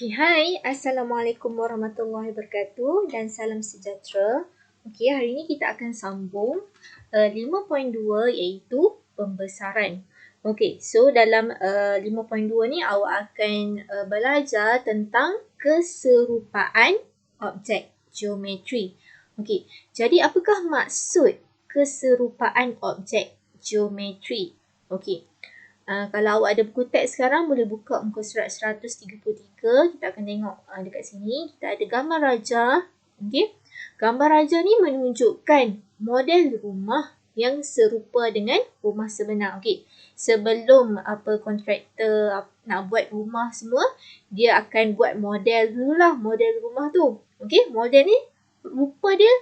Okay, hai. Assalamualaikum warahmatullahi wabarakatuh dan salam sejahtera. Okay, hari ini kita akan sambung 5.2 iaitu pembesaran. Okay, so dalam 5.2 ni awak akan belajar tentang keserupaan objek geometri. Okay, jadi apakah maksud keserupaan objek geometri? Okay. Kalau awak ada buku teks sekarang, boleh buka muka surat 133. Kita akan tengok dekat sini. Kita ada gambar raja. Okay. Gambar raja ni menunjukkan model rumah yang serupa dengan rumah sebenar. Okay. Sebelum kontraktor nak buat rumah semua, dia akan buat model dululah, model rumah tu. Okay. Model ni rupa dia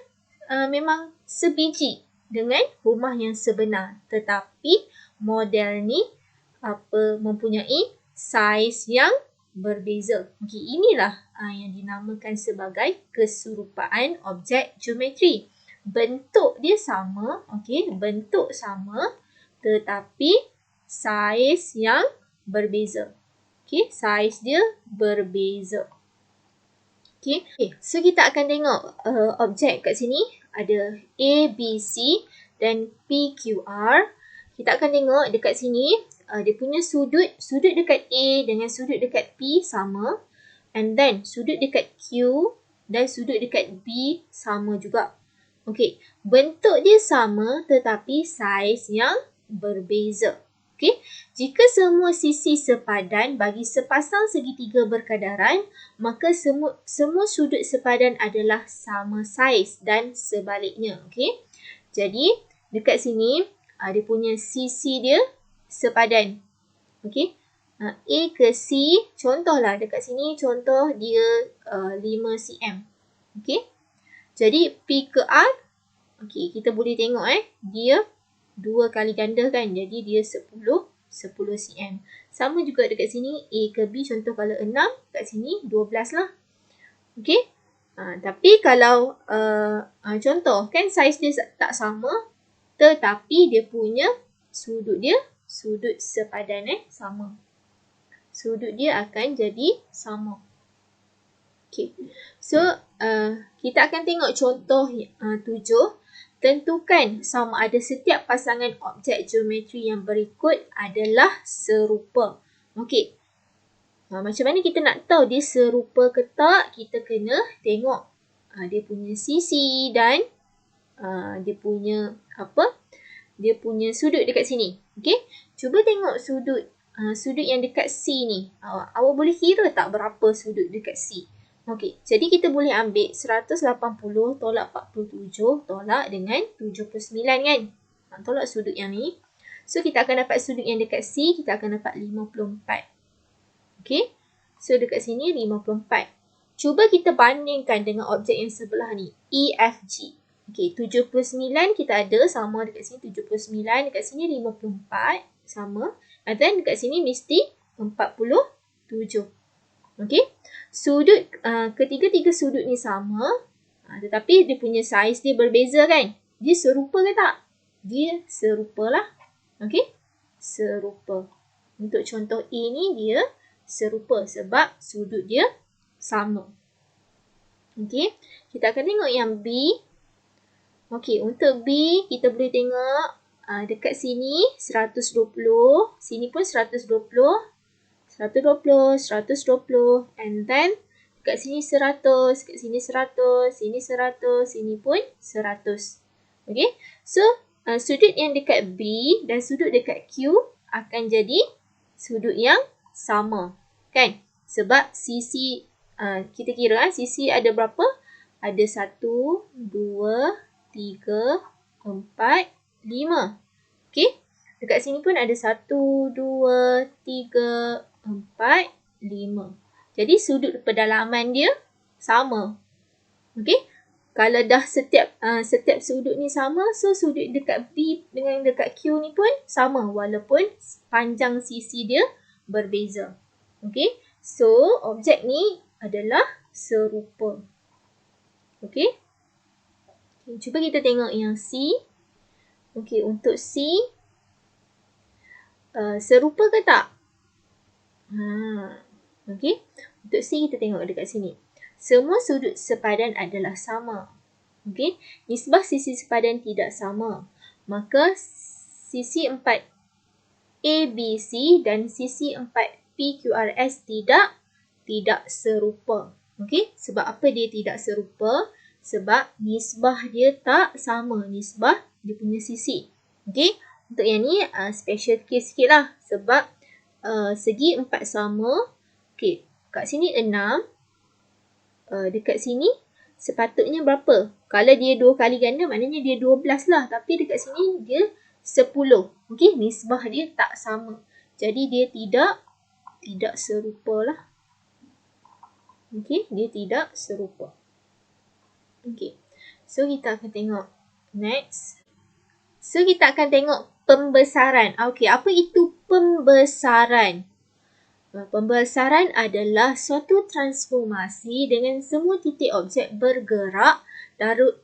memang sebiji dengan rumah yang sebenar. Tetapi model ni mempunyai saiz yang berbeza. Okey, inilah yang dinamakan sebagai keserupaan objek geometri. Bentuk dia sama, okey, bentuk sama tetapi saiz yang berbeza. Okey, saiz dia berbeza. Okey, so kita akan tengok objek kat sini ada A, B, C dan P, Q, R. Kita akan tengok dekat sini dia punya sudut dekat A dengan sudut dekat P sama, and then sudut dekat Q dan sudut dekat B sama juga. Okey, bentuk dia sama tetapi saiz yang berbeza. Okey, jika semua sisi sepadan bagi sepasang segitiga berkadaran, maka semua sudut sepadan adalah sama saiz dan sebaliknya. Okey, jadi dekat sini dia punya sisi dia sepadan. Okey. A ke C, contohlah dekat sini contoh dia 5 cm. Okey. Jadi P ke R, okey, kita boleh tengok dia 2 kali ganda kan. Jadi dia 10 cm. Sama juga dekat sini A ke B, contoh kalau 6, kat sini 12 lah. Okey. Tapi kalau contoh kan saiz dia tak sama, tetapi dia punya sudut sepadan sama. Sudut dia akan jadi sama. Okey. So, kita akan tengok contoh 7. Tentukan sama ada setiap pasangan objek geometri yang berikut adalah serupa. Okey. Macam mana kita nak tahu dia serupa ke tak? Kita kena tengok dia punya sisi dan dia punya dia punya sudut dekat sini. Okey, cuba tengok sudut yang dekat C ni. Awak boleh kira tak berapa sudut dekat C? Okey, jadi kita boleh ambil 180 tolak 47 tolak dengan 79 kan? Tolak sudut yang ni. So, kita akan dapat sudut yang dekat C, kita akan dapat 54. Okey, so dekat sini 54. Cuba kita bandingkan dengan objek yang sebelah ni, EFG. Okey, 79 kita ada sama dekat sini 79, dekat sini 54 sama. And then dekat sini mesti 47. Okey. Sudut ketiga-tiga sudut ni sama, tetapi dia punya saiz dia berbeza kan? Dia serupa ke tak? Dia serupalah. Okey? Serupa. Untuk contoh A ni dia serupa sebab sudut dia sama. Okey, kita akan tengok yang B. Okey, untuk B, kita boleh tengok dekat sini 120, sini pun 120, 120, 120, and then dekat sini 100, dekat sini 100, sini 100, sini pun 100. Okey, so sudut yang dekat B dan sudut dekat Q akan jadi sudut yang sama, kan? Sebab sisi, kita kira sisi ada berapa? Ada 1, 2, 3, 4, 5. Okey. Dekat sini pun ada 1, 2, 3, 4, 5. Jadi sudut pedalaman dia sama. Okey. Kalau dah setiap sudut ni sama, so sudut dekat B dengan dekat Q ni pun sama walaupun panjang sisi dia berbeza. Okey. So, objek ni adalah serupa. Okey. Cuba kita tengok yang C. Okey, untuk C, serupa ke tak? Okey. Untuk C kita tengok dekat sini. Semua sudut sepadan adalah sama. Okey, nisbah sisi sepadan tidak sama. Maka sisi 4 ABC dan sisi 4 PQRS tidak serupa. Okey, sebab apa dia tidak serupa? Sebab nisbah dia tak sama, nisbah dia punya sisi. Okey, untuk yang ni special case sikit lah. Sebab segi 4 sama. Okey, kat sini 6. Dekat sini sepatutnya berapa? Kalau dia 2 kali ganda maknanya dia 12 lah. Tapi dekat sini dia 10. Okey, nisbah dia tak sama. Jadi dia tidak serupa lah. Okey, dia tidak serupa. Okey. So kita akan tengok next. So kita akan tengok pembesaran. Okey, apa itu pembesaran? Pembesaran adalah suatu transformasi dengan semua titik objek bergerak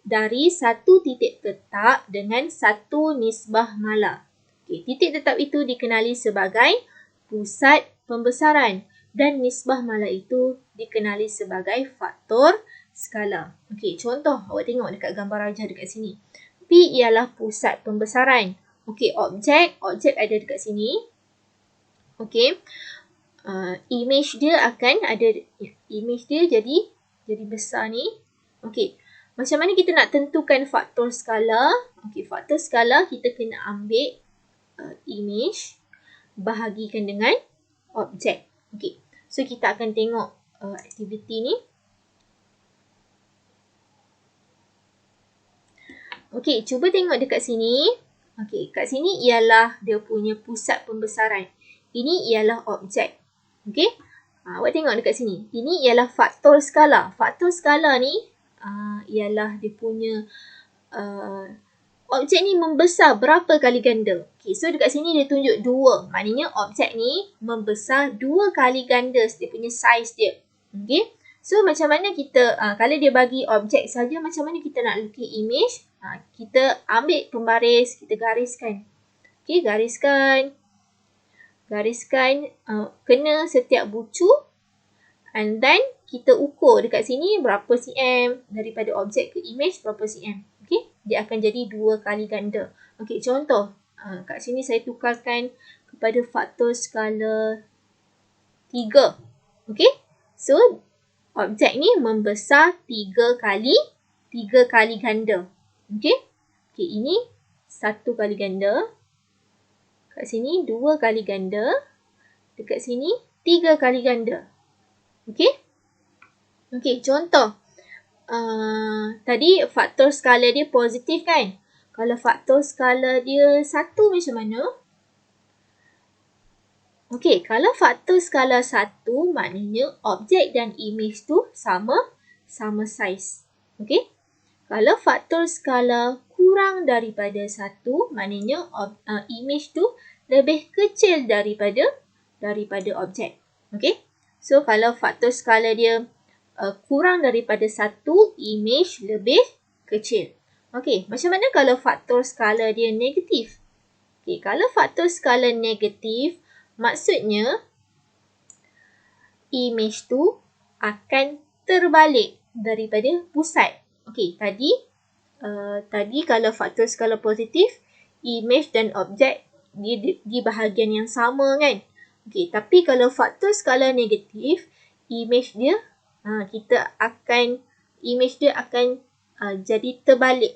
dari satu titik tetap dengan satu nisbah malah. Okay, titik tetap itu dikenali sebagai pusat pembesaran dan nisbah malah itu dikenali sebagai faktor skala. Okey, contoh awak tengok dekat gambar rajah dekat sini. P ialah pusat pembesaran. Okey, objek ada dekat sini. Okey. Image dia akan ada, image dia jadi besar ni. Okey, macam mana kita nak tentukan faktor skala? Okey, faktor skala kita kena ambil image bahagikan dengan objek. Okey, so kita akan tengok aktiviti ni. Okey, cuba tengok dekat sini. Okey, kat sini ialah dia punya pusat pembesaran. Ini ialah objek. Okey, awak tengok dekat sini. Ini ialah faktor skala. Faktor skala ni ialah dia punya objek ni membesar berapa kali ganda. Okey, so dekat sini dia tunjuk 2. Maknanya objek ni membesar 2 kali ganda dia punya saiz dia. Okey, so macam mana kita, kalau dia bagi objek saja, macam mana kita nak lukis image? Kita ambil pembaris, kita gariskan. Okey, gariskan, kena setiap bucu, and then kita ukur dekat sini berapa cm daripada objek ke image berapa cm. Okey, dia akan jadi 2 kali ganda. Okey, contoh kat sini saya tukarkan kepada faktor skala 3. Okey, so objek ni membesar 3 kali ganda. Okey, ini 1 kali ganda. Kat sini 2 kali ganda. Dekat sini 3 kali ganda. Okey? Okey, contoh. Tadi faktor skala dia positif kan? Kalau faktor skala dia 1 macam mana? Okey, kalau faktor skala 1 maknanya objek dan image tu sama saiz. Okey? Kalau faktor skala kurang daripada 1, maknanya image tu lebih kecil daripada objek. Okey? So, kalau faktor skala dia kurang daripada 1, image lebih kecil. Okey, macam mana kalau faktor skala dia negatif? Okey, kalau faktor skala negatif, maksudnya image tu akan terbalik daripada pusat. Okey, tadi kalau faktor skala positif, image dan objek di bahagian yang sama kan? Okey, tapi kalau faktor skala negatif, image dia akan jadi terbalik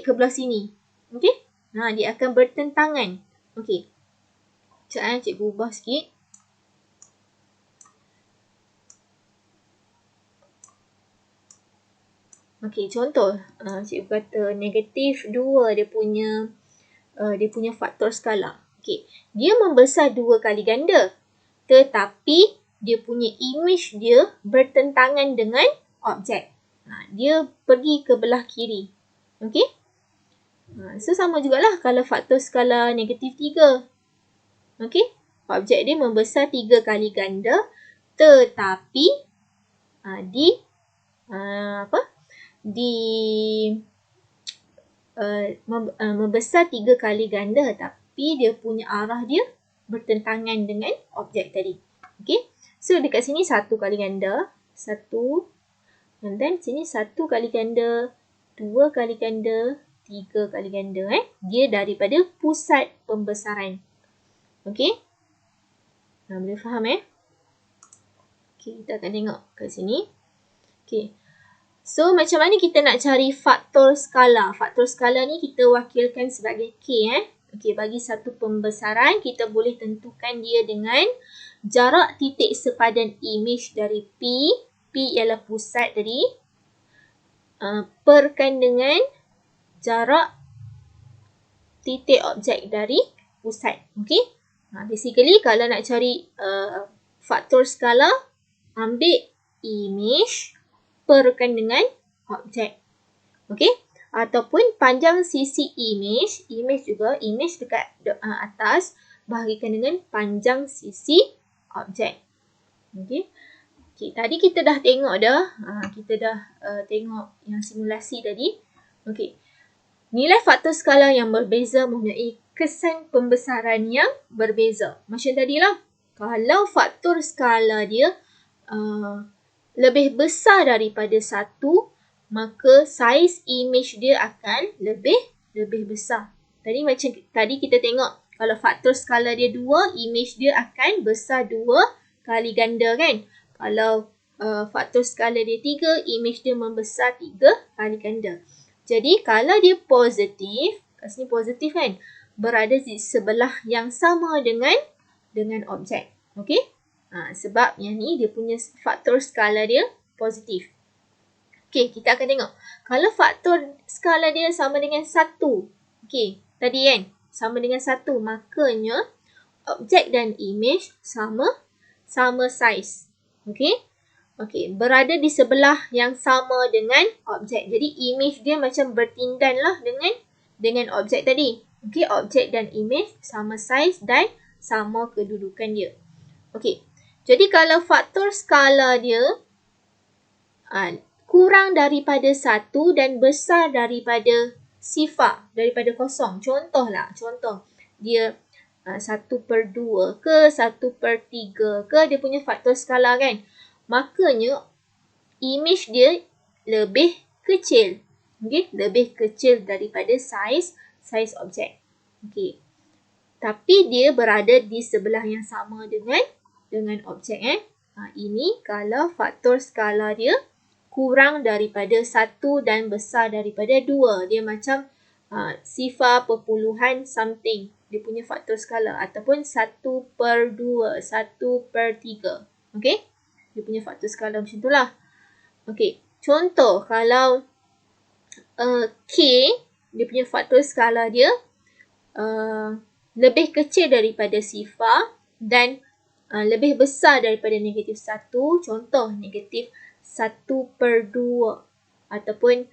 ke belah sini. Okey? Dia akan bertentangan. Okey. Sekejap cikgu ubah sikit. Okey, contoh cikgu kata negatif 2 dia punya faktor skala. Okey, dia membesar 2 kali ganda. Tetapi dia punya image dia bertentangan dengan objek. Dia pergi ke belah kiri. Okey? So sama jugalah kalau faktor skala negatif 3. Okey? Objek dia membesar 3 kali ganda tetapi membesar 3 kali ganda tapi dia punya arah dia bertentangan dengan objek tadi. Okey? So dekat sini 1 kali ganda, 1, and then sini 1 kali ganda, 2 kali ganda, 3 kali ganda. Dia daripada pusat pembesaran. Okey? Boleh faham Okey, kita akan tengok kat sini. Okey. So macam mana kita nak cari faktor skala? Faktor skala ni kita wakilkan sebagai K Okey, bagi satu pembesaran kita boleh tentukan dia dengan jarak titik sepadan imej dari P. P ialah pusat tadi. Perkan dengan jarak titik objek dari pusat. Okey. Basically kalau nak cari faktor skala, ambil imej perkan dengan objek. Okey. Ataupun panjang sisi imej juga, imej dekat atas, bahagikan dengan panjang sisi objek. Okey. Okey, tadi kita dah tengok dah. Kita dah tengok yang simulasi tadi. Okey. Nilai faktor skala yang berbeza mempunyai kesan pembesaran yang berbeza. Macam tadilah. Kalau faktor skala dia lebih besar daripada 1, maka saiz imej dia akan lebih besar. Tadi kita tengok kalau faktor skala dia 2, imej dia akan besar 2 kali ganda kan. Kalau faktor skala dia 3, imej dia membesar 3 kali ganda. Jadi kalau dia positif, kat sini positif kan, berada di sebelah yang sama dengan objek. Okey? Sebab yang ni dia punya faktor skala dia positif. Okey, kita akan tengok. Kalau faktor skala dia sama dengan 1. Okey, tadi kan sama dengan 1, makanya objek dan imej sama saiz. Okey? Okey, berada di sebelah yang sama dengan objek. Jadi imej dia macam bertindan lah dengan objek tadi. Okey, objek dan imej sama saiz dan sama kedudukan dia. Okey. Jadi kalau faktor skala dia kurang daripada 1 dan besar daripada sifar, daripada kosong. Contoh dia 1/2 ke 1/3 ke, dia punya faktor skala kan. Makanya imej dia lebih kecil. Okey, lebih kecil daripada saiz objek. Okey. Tapi dia berada di sebelah yang sama dengan objek ini kalau faktor skala dia kurang daripada 1 dan besar daripada 2. Dia macam sifar perpuluhan something. Dia punya faktor skala. Ataupun 1/2, 1/3. Okey? Dia punya faktor skala macam tu lah. Okey. Contoh, kalau K, dia punya faktor skala dia lebih kecil daripada sifar dan lebih besar daripada negatif 1. Contoh, negatif 1/2 ataupun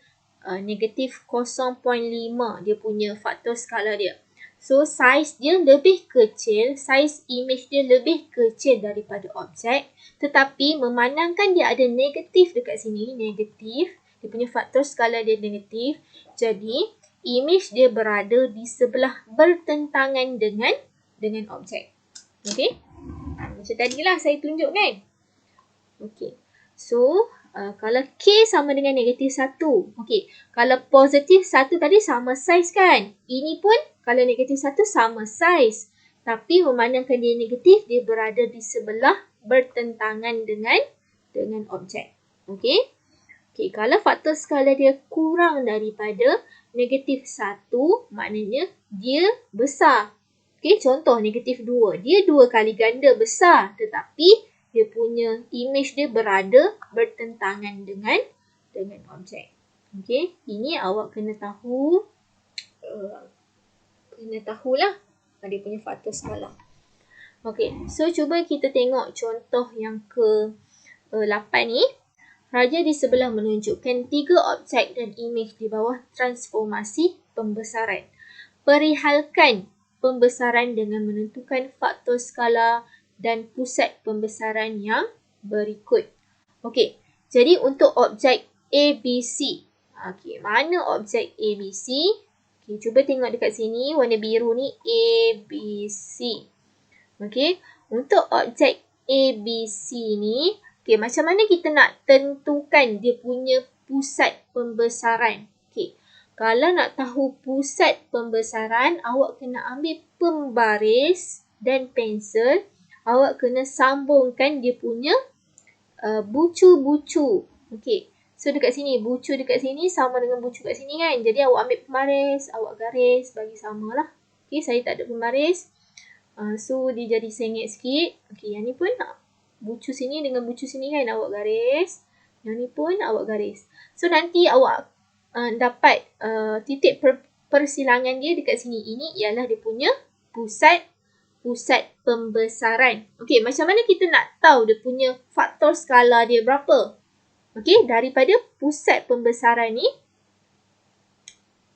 negatif 0.5 dia punya faktor skala dia. So saiz dia lebih kecil, saiz imej dia lebih kecil daripada objek, tetapi memandangkan dia ada negatif dekat sini, negatif, dia punya faktor skala dia negatif, jadi imej dia berada di sebelah bertentangan dengan objek. Okey? Macam tadilah saya tunjuk kan? Okey. So, kalau K sama dengan negatif 1. Okey. Kalau positif 1 tadi sama saiz kan? Ini pun kalau negatif 1 sama saiz. Tapi memandangkan dia negatif, dia berada di sebelah bertentangan dengan objek. Okey. Okey. Kalau faktor skala dia kurang daripada negatif 1, maknanya dia besar. Okey. Contoh negatif 2. Dia 2 kali ganda besar. Tetapi dia punya imej dia berada bertentangan dengan objek. Okey, ini awak kena tahu. Tahulah dia punya faktor skala. Okey, so cuba kita tengok contoh yang ke-8 ni. Raja di sebelah menunjukkan 3 objek dan imej di bawah transformasi pembesaran. Perihalkan pembesaran dengan menentukan faktor skala dan pusat pembesaran yang berikut. Okey, jadi untuk objek ABC. Okey, mana objek ABC? Okey, cuba tengok dekat sini, warna biru ni ABC. Okey, untuk objek ABC ni, okey, macam mana kita nak tentukan dia punya pusat pembesaran? Okey, kalau nak tahu pusat pembesaran, awak kena ambil pembaris dan pensel. Awak kena sambungkan dia punya bucu-bucu. Okey, so dekat sini, bucu dekat sini sama dengan bucu kat sini kan. Jadi awak ambil pembaris, awak garis bagi samalah. Okey, saya tak ada pembaris. So dia jadi sengit sikit. Okey, yang ni pun bucu sini dengan bucu sini kan awak garis. Yang ni pun awak garis. So nanti awak dapat titik persilangan dia dekat sini. Ini ialah dia punya pusat pembesaran. Okey, macam mana kita nak tahu dia punya faktor skala dia berapa? Okey, daripada pusat pembesaran ni.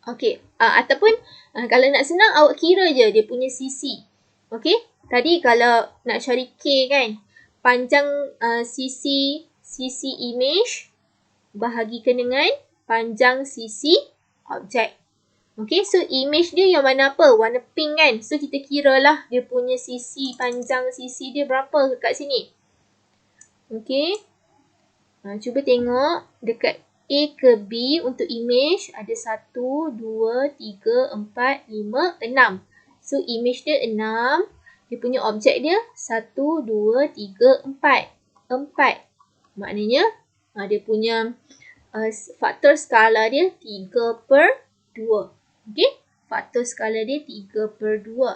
Okey, ataupun kalau nak senang awak kira je dia punya sisi. Okey, tadi kalau nak cari K kan, panjang sisi image bahagikan dengan panjang sisi objek. Okey, so image dia yang mana apa? Warna pink kan. So kita kira lah dia punya sisi, panjang sisi dia berapa kat sini. Okey, cuba tengok dekat A ke B untuk image ada 1, 2, 3, 4, 5, 6. So image dia 6. Dia punya objek dia 1, 2, 3, 4. 4. Maknanya dia punya faktor skala dia 3/2. Okey, faktor skala dia 3/2.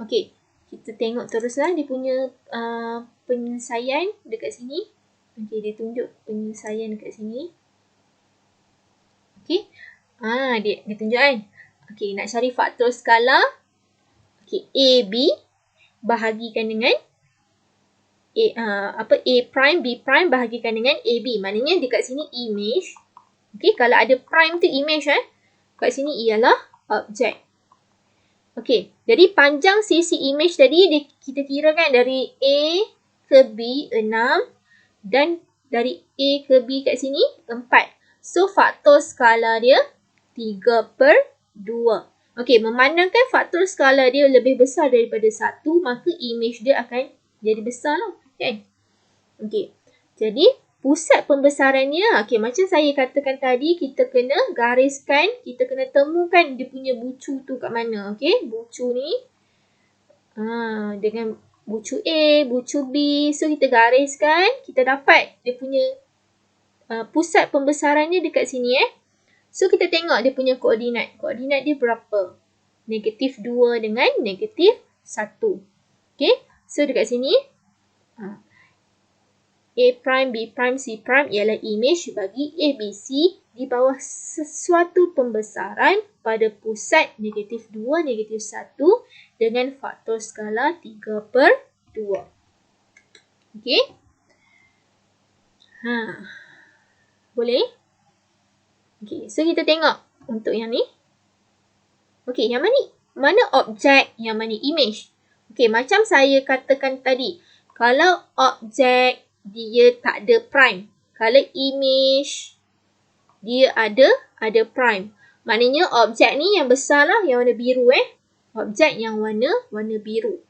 Okey, kita tengok teruslah dia punya penyelesaian dekat sini. Okey, dia tunjuk penyelesaian dekat sini. Okey, dia tunjuk kan. Okey, nak cari faktor skala. Okey, AB bahagikan dengan A prime, B prime bahagikan dengan AB. Maknanya dekat sini image. Okey, kalau ada prime tu image kat sini ialah objek. Okey, jadi panjang sisi image tadi kita kira kan dari A ke B 6 dan dari A ke B kat sini 4. So faktor skala dia 3/2. Okey, memandangkan faktor skala dia lebih besar daripada 1, maka image dia akan jadi besar lah, kan? Okey, jadi pusat pembesarannya, okey, macam saya katakan tadi, kita kena gariskan, kita kena temukan dia punya bucu tu kat mana. Okey, bucu ni dengan bucu A, bucu B, so kita gariskan, kita dapat dia punya pusat pembesarannya dekat sini So kita tengok dia punya koordinat. Koordinat dia berapa? -2 dengan -1. Okey, so dekat sini A prime, B prime, C prime ialah image bagi ABC di bawah sesuatu pembesaran pada pusat -2, -1 dengan faktor skala 3/2. Okey? Boleh? Okey, so kita tengok untuk yang ni. Okey, yang mana objek, yang mana image? Okey, macam saya katakan tadi, kalau objek dia tak ada prime, kalau image dia ada prime. Maknanya objek ni yang besar lah, yang warna biru Objek yang warna biru.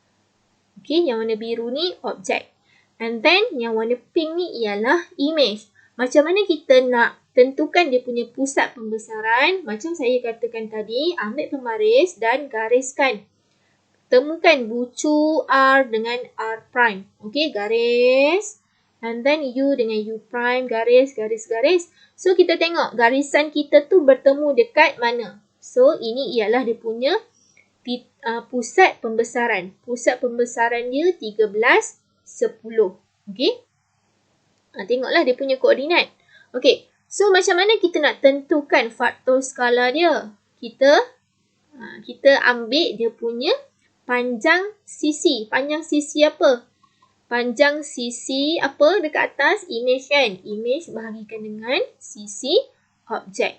Okey, yang warna biru ni objek. And then yang warna pink ni ialah image. Macam mana kita nak tentukan dia punya pusat pembesaran? Macam saya katakan tadi, ambil pembaris dan gariskan. Temukan bucu R dengan R prime. Okey, garis. And then U dengan U prime, garis, garis, garis. So, kita tengok garisan kita tu bertemu dekat mana. So, ini ialah dia punya pusat pembesaran. Pusat pembesaran dia 13, 10. Okey. Tengoklah dia punya koordinat. Okey. So, macam mana kita nak tentukan faktor skala dia? Kita ambil dia punya panjang sisi. Panjang sisi apa? Panjang sisi apa dekat atas? Image kan? Image bahagikan dengan sisi objek.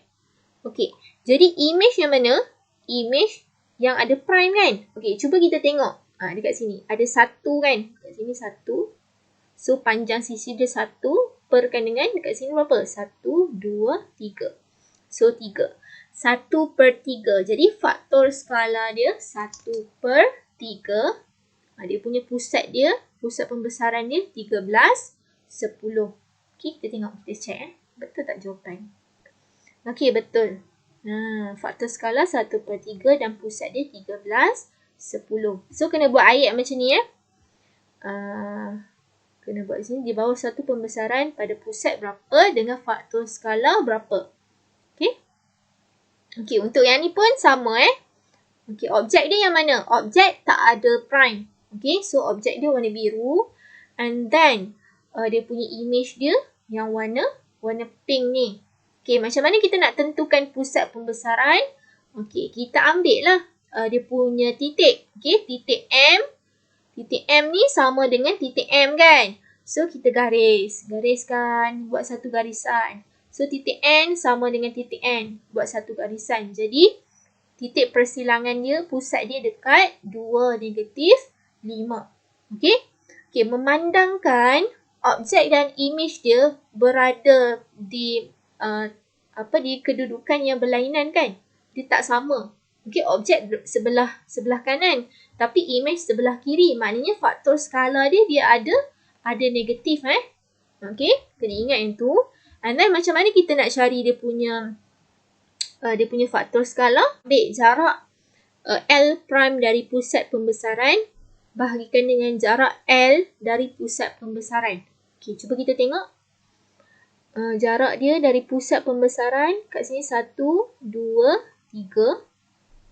Okey. Jadi, image yang mana? Image yang ada prime kan? Okey, cuba kita tengok. Dekat sini. Ada 1 kan? Dekat sini 1. So, panjang sisi dia 1 perkan dengan dekat sini berapa? 1, 2, 3. So, 3. 1/3. Jadi, faktor skala dia 1/3. Dia punya pusat dia Pusat pembesaran dia 13, 10. Okey, kita tengok, kita check. Betul tak jawapan? Okey, betul. Faktor skala 1/3 dan pusat dia 13, 10. So, kena buat ayat macam ni kena buat sini di bawah satu pembesaran pada pusat berapa dengan faktor skala berapa. Okey. Okey, untuk yang ni pun sama Okey, objek dia yang mana? Objek tak ada prime. Okey, so objek dia warna biru. And then, dia punya image dia yang warna pink ni. Okey, macam mana kita nak tentukan pusat pembesaran? Okey, kita ambil lah dia punya titik. Okey, titik M. Titik M ni sama dengan titik M kan? So, kita gariskan, buat satu garisan. So, titik N sama dengan titik N, buat satu garisan. Jadi, titik persilangan dia, pusat dia dekat 2, -5. Okey? Okey, memandangkan objek dan image dia berada di di kedudukan yang berlainan kan? Dia tak sama. Okey, objek sebelah kanan, tapi image sebelah kiri. Maknanya faktor skala dia ada negatif Okey, kena ingat yang tu. And then macam mana kita nak cari dia punya faktor skala? Ambil jarak L prime dari pusat pembesaran bahagikan dengan jarak L dari pusat pembesaran. Okey, cuba kita tengok. Jarak dia dari pusat pembesaran kat sini 1, 2, 3.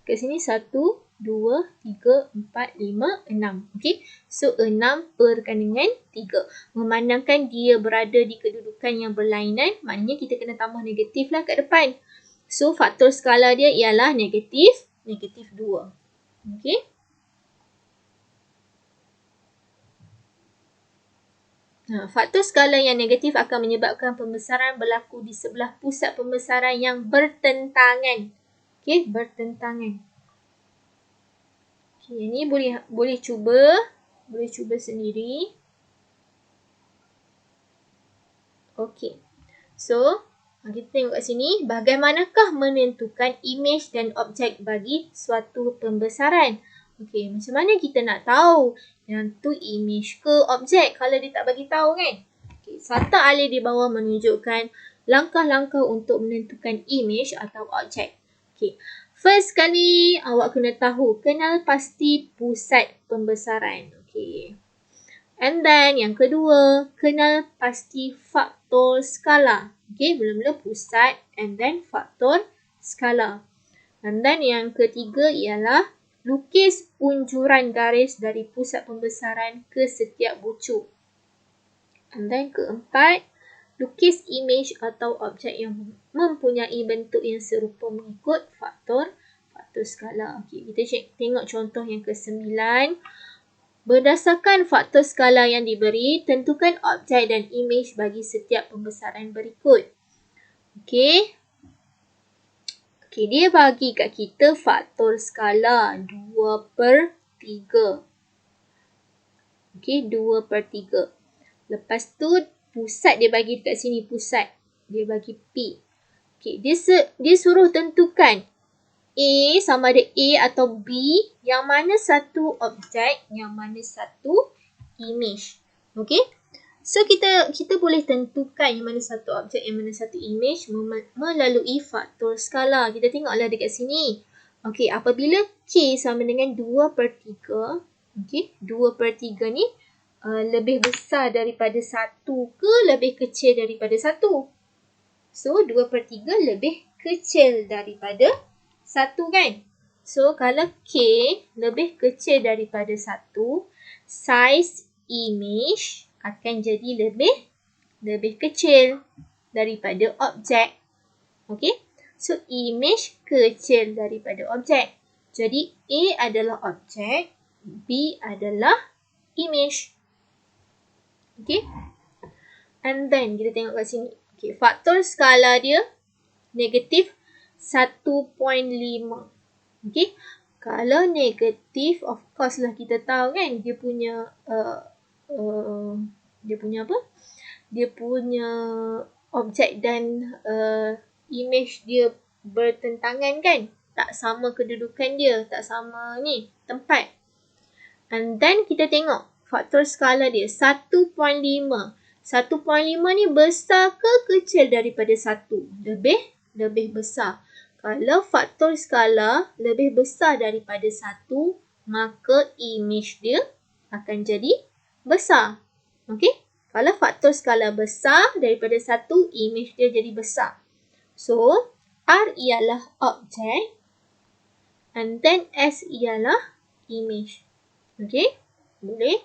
Kat sini 1, 2, 3, 4, 5, 6. Okey, so 6 perkan dengan 3. Memandangkan dia berada di kedudukan yang berlainan, maknanya kita kena tambah negatif lah kat depan. So, faktor skala dia ialah negatif 2. Okey. Faktor skala yang negatif akan menyebabkan pembesaran berlaku di sebelah pusat pembesaran yang bertentangan. Okey, bertentangan. Okey, ini boleh cuba sendiri. Okey. So, kita tengok kat sini, bagaimanakah menentukan image dan objek bagi suatu pembesaran? Okey, macam mana kita nak tahu yang tu image ke objek kalau dia tak bagi tahu kan? Okey, sata alih di bawah menunjukkan langkah-langkah untuk menentukan image atau objek. Okey, first kali awak kena tahu, kenal pasti pusat pembesaran. Okey. And then yang kedua, kenal pasti faktor skala. Okey, mula-mula pusat and then faktor skala. And then yang ketiga ialah lukis unjuran garis dari pusat pembesaran ke setiap bucu. And then keempat, lukis image atau objek yang mempunyai bentuk yang serupa mengikut faktor skala. Okey, kita tengok contoh yang ke-9. Berdasarkan faktor skala yang diberi, tentukan objek dan image bagi setiap pembesaran berikut. Okey. Okey, dia bagi kat kita faktor skala 2/3. Okey, 2/3. Lepas tu, pusat dia bagi dekat sini, pusat. Dia bagi P. Okey, dia suruh tentukan A sama ada A atau B, yang mana satu objek, yang mana satu image. Okey? So, kita boleh tentukan yang mana satu objek, yang mana satu image melalui faktor skala. Kita tengoklah dekat sini. Okey, apabila K sama dengan 2/3, okey, 2/3 ni lebih besar daripada 1 ke lebih kecil daripada 1? So, 2/3 lebih kecil daripada 1 kan? So, kalau K lebih kecil daripada 1, size image akan jadi lebih kecil daripada objek. Okey? So, image kecil daripada objek. Jadi, A adalah objek, B adalah image. Okey? And then, kita tengok kat sini. Okey, faktor skala dia negatif 1.5. Okey, kalau negatif, of course lah kita tahu kan dia punya apa? Dia punya objek dan image dia bertentangan kan? Tak sama kedudukan dia, tak sama ni tempat. And then kita tengok faktor skala dia 1.5. 1.5 ni besar ke kecil daripada 1? Lebih besar. Kalau faktor skala lebih besar daripada 1, maka image dia akan jadi besar. Okey? Kalau faktor skala besar daripada 1, image dia jadi besar. So, R ialah objek and then S ialah image. Okey? Boleh?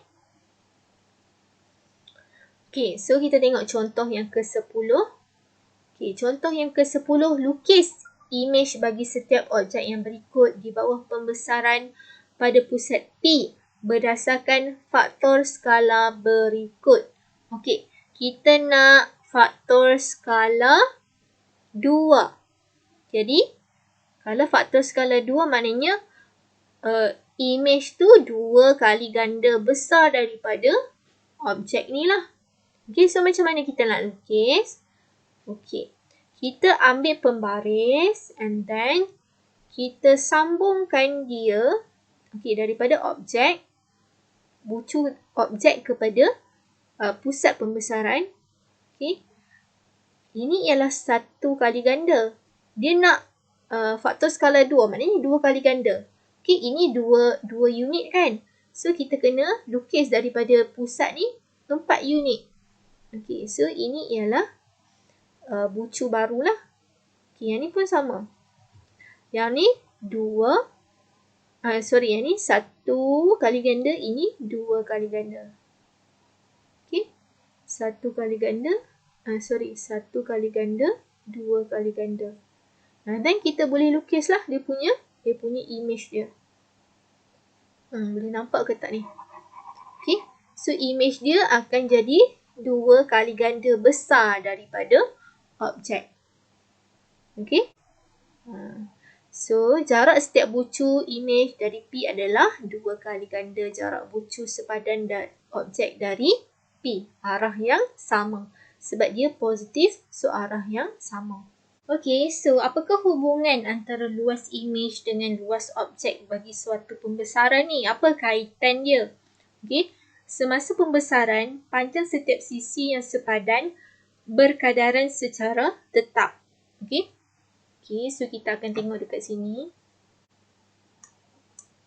Okey, so kita tengok contoh yang ke-10. Okey, contoh yang ke-10, lukis image bagi setiap objek yang berikut di bawah pembesaran pada pusat P berdasarkan faktor skala berikut. Okey, kita nak faktor skala 2. Jadi, kalau faktor skala 2 maknanya image tu 2 kali ganda besar daripada objek ni lah. Okey, so macam mana kita nak lukis? Okey, kita ambil pembaris and then kita sambungkan dia daripada objek, bucu objek kepada pusat pembesaran. Okey, ini ialah 1 kali ganda. Dia nak faktor skala 2, maknanya 2 kali ganda. Okey, ini 2 unit kan? So, kita kena lukis daripada pusat ni 4 unit. Okey, so ini ialah bucu barulah. Okey, yang ni pun sama. Yang ni yang ni 1 kali ganda, ini 2 kali ganda. Okey, 1 kali ganda, 1 kali ganda, 2 kali ganda. Dan kita boleh lukislah dia punya image dia. Boleh nampak ke tak ni? Okey, so image dia akan jadi 2 kali ganda besar daripada objek. Okey. So, jarak setiap bucu image dari P adalah 2 kali ganda jarak bucu sepadan objek dari P. Arah yang sama. Sebab dia positif, so arah yang sama. Okey, so apakah hubungan antara luas image dengan luas objek bagi suatu pembesaran ni? Apa kaitan dia? Okey, semasa pembesaran, panjang setiap sisi yang sepadan berkadaran secara tetap. Okey. Okey, so kita akan tengok dekat sini.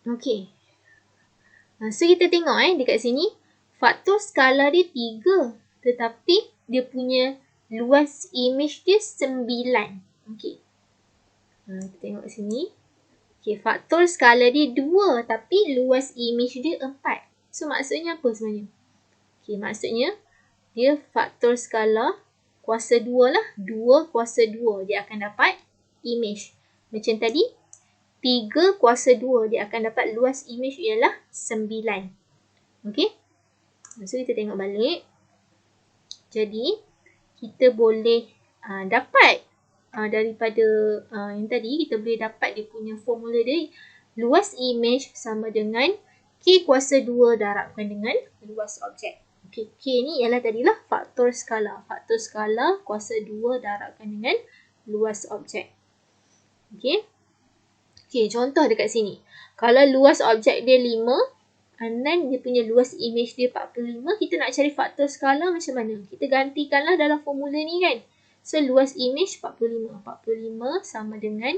Okey. So kita tengok dekat sini, faktor skala dia 3, tetapi dia punya luas image dia 9. Okey. Kita tengok sini. Okey, faktor skala dia 2, tapi luas image dia 4. So, maksudnya apa sebenarnya? Okey, maksudnya dia faktor skala kuasa 2 lah. 2 kuasa 2, dia akan dapat image. Macam tadi, 3 kuasa 2, dia akan dapat luas image ialah 9. Okey? So, kita tengok balik. Jadi, kita boleh dapat daripada yang tadi, kita boleh dapat dia punya formula dia. Luas image sama dengan K kuasa 2 darabkan dengan luas objek. Okey, K ni ialah tadilah faktor skala. Faktor skala kuasa 2 darabkan dengan luas objek. Okey. Okey, contoh dekat sini. Kalau luas objek dia 5, and then dia punya luas image dia 45, kita nak cari faktor skala macam mana? Kita gantikanlah dalam formula ni kan. So, luas image 45. 45 sama dengan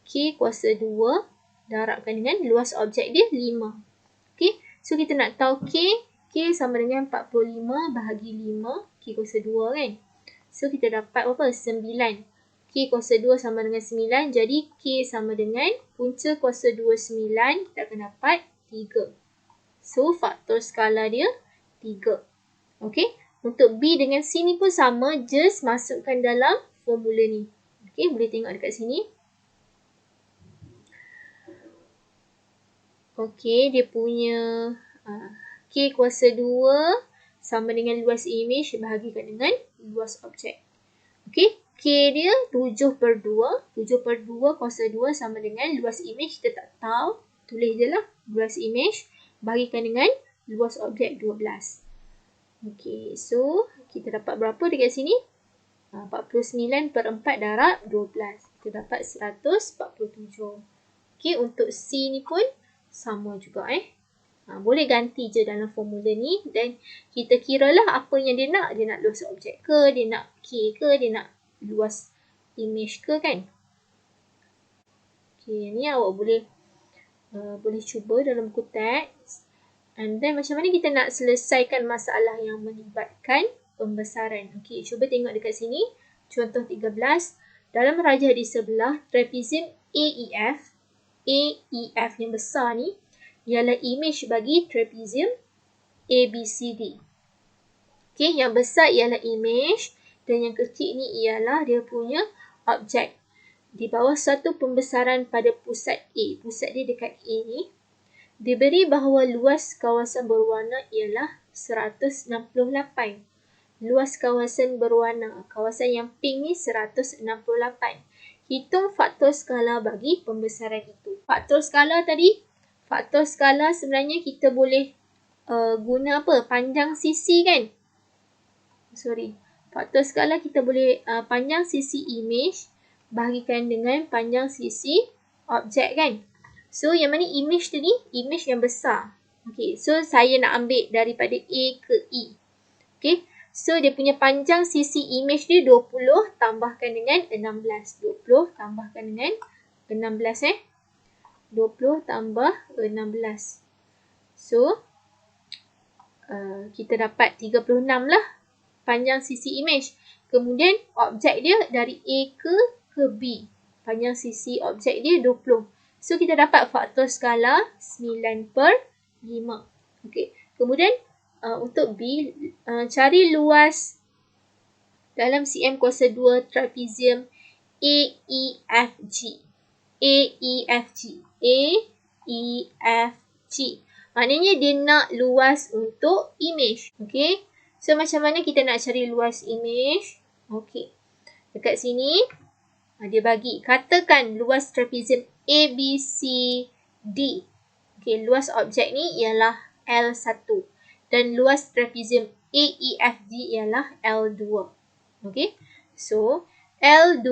K kuasa 2 darabkan dengan luas objek dia 5. Okey, so kita nak tahu K sama dengan 45 bahagi 5, K kuasa 2 kan. So, kita dapat berapa? 9. K kuasa 2 sama dengan 9, jadi K sama dengan punca kuasa 2, 9, kita akan dapat 3. So, faktor skala dia 3. Okey, untuk B dengan C ni pun sama, just masukkan dalam formula ni. Okey, boleh tengok dekat sini. Okey, dia punya K kuasa 2 sama dengan luas image bahagikan dengan luas objek. Okey, K dia 7/2. 7/2 kuasa 2 sama dengan luas image, kita tak tahu. Tulis je lah luas image bahagikan dengan luas objek 12. Okey, so kita dapat berapa dekat sini? 49/4 darab 12. Kita dapat 147. Okey, untuk C ni pun sama juga Boleh ganti je dalam formula ni dan kita kiralah apa yang dia nak. Dia nak luas objek ke, dia nak K ke, dia nak luas image ke kan. Okay, ni awak boleh cuba dalam buku teks. And then macam mana kita nak selesaikan masalah yang melibatkan pembesaran. Okay, cuba tengok dekat sini. Contoh 13. Dalam rajah di sebelah, trapezium AEF yang besar ni ialah image bagi trapezium ABCD. Okay, yang besar ialah image dan yang kecil ni ialah dia punya objek. Di bawah satu pembesaran pada pusat A, pusat dia dekat A ni, diberi bahawa luas kawasan berwarna ialah 168. Luas kawasan berwarna, kawasan yang pink ni 168. Hitung faktor skala bagi pembesaran itu. Faktor skala sebenarnya kita boleh guna apa? Panjang sisi kan? Faktor skala kita boleh panjang sisi image bahagikan dengan panjang sisi objek kan? So, yang mana image tu ni? Image yang besar. Okay, so saya nak ambil daripada A ke E. Okay, so dia punya panjang sisi image dia 20 tambahkan dengan 16. 20 tambahkan dengan 16 20 tambah 16. So, kita dapat 36 lah panjang sisi image. Kemudian objek dia dari A ke B. Panjang sisi objek dia 20. So, kita dapat faktor skala 9/5. Okay. Kemudian, untuk B, cari luas dalam cm kuasa 2 trapezium AEFG. AEFG. Maknanya dia nak luas untuk image. Okay. So, macam mana kita nak cari luas image? Okay. Dekat sini, dia bagi. Katakan luas trapezium ABCD. Okay, luas objek ni ialah L1. Dan luas trapezium AEFG ialah L2. Okay. So, L2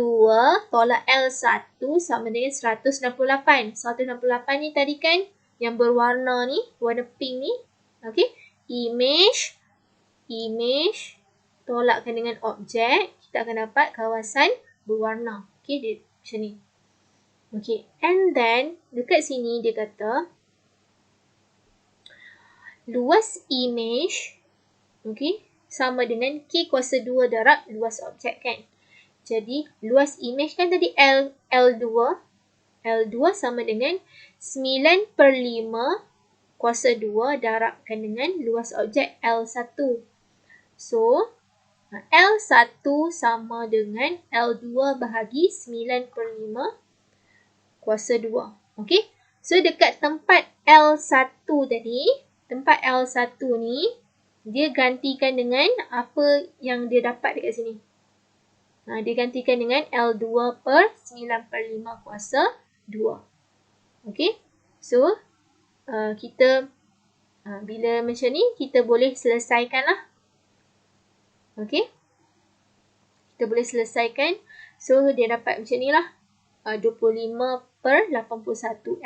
tolak L1 sama dengan 168. 168 ni tadi kan yang berwarna ni, warna pink ni. Okay. Image tolakkan dengan objek, kita akan dapat kawasan berwarna. Okay, dia macam ni. Okay, and then dekat sini dia kata luas image, okay, sama dengan K kuasa 2 darab luas objek kan. Jadi, luas image kan tadi L2. L2 sama dengan 9/5 kuasa 2 darabkan dengan luas objek L1. So, L1 sama dengan L2 bahagi 9/5 kuasa 2. Okay. So, dekat tempat L1 tadi, tempat L1 ni, dia gantikan dengan apa yang dia dapat dekat sini. Dia gantikan dengan L2/9/5 kuasa 2. Okay. So, kita bila macam ni, kita boleh selesaikan lah. Okay. Kita boleh selesaikan. So, dia dapat macam ni lah. 25/81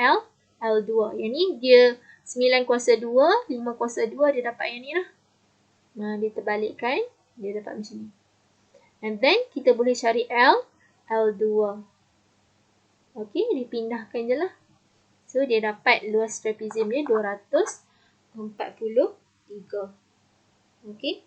L2. Yang ni dia 9 kuasa 2, 5 kuasa 2, dia dapat yang ni lah. Dia terbalikkan, dia dapat macam ni. And then, kita boleh cari L2. Okay, dipindahkan je lah. So, dia dapat luas trapezium dia 243. Okay.